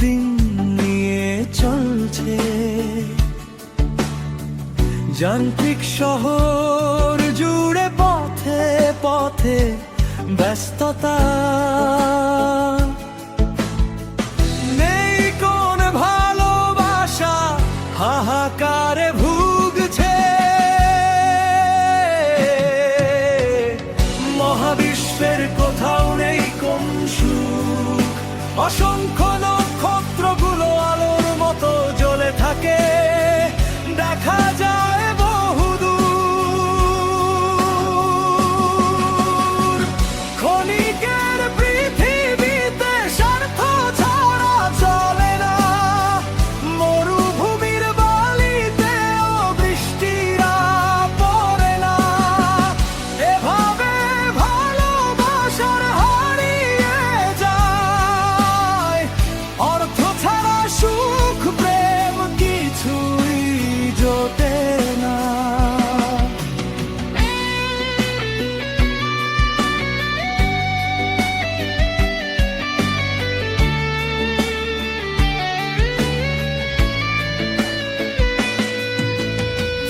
দিন নিয়ে চলছে। যান্ত্রিক শহর জুড়ে পথে পথে ব্যস্ততা, নেই কোন ভালোবাসা, হাহাকারে ভুগছে। মহাবিশ্বের কোথাও নেই কোন সুখ, অসংখ্য নক্ষত্রগুলো আলোর মতো জ্বলে থাকে, দেখা যায় বহুদূর। ক্ষণিকের পৃথিবীতে স্বার্থ ছাড়া চলে না, মরুভূমির বালিতেও বৃষ্টিরা পড়ে না। এভাবে ভালোবাসার হারিয়ে যায়, অর্থ ছাড়া সুখ প্রেম কিছুই জোটে না।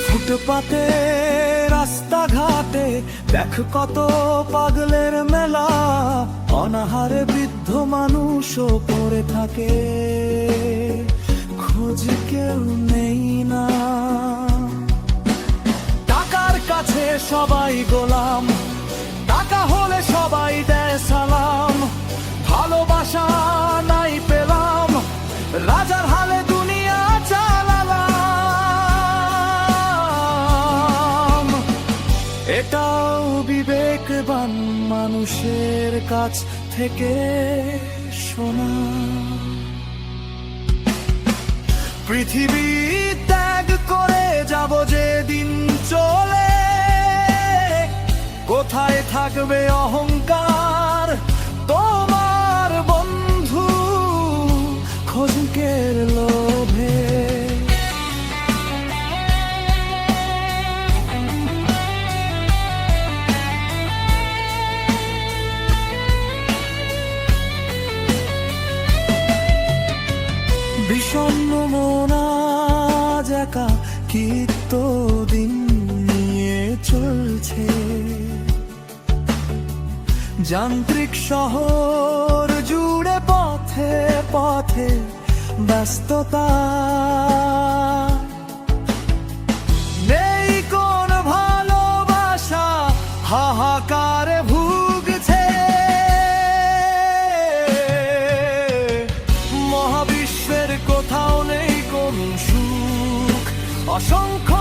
ফুটপাতে রাস্তাঘাটে দেখ কত পাগলের মেলা, অনাহারে বৃদ্ধ মানুষও পড়ে থাকে, খোঁজ কেউ নেই না। টাকার কাছে সবাই গোলাম, টাকা হলে সবাই দেয় সালাম। ভালোবাসা নাই পেলাম, রাজার হালে দুনিয়া চালালাম। এটাও বিবেকবান মানুষের কাছ থেকে শোনা। পৃথিবী ত্যাগ করে যাব যেদিন চলে, কোথায় থাকবে অহংকার তোমার বন্ধু খোঁজের লোভে। বিষণ্ণ মন আজ একা কীর্ত দিন নিয়ে চলছে। যান্ত্রিক শহর জুড়ে পথে পথে ব্যস্ততা, নেই কোন ভালোবাসা, হাহাকারে ভুগছে। মহাবিশ্বের কোথাও নেই কোন সুখ, অসংখ্য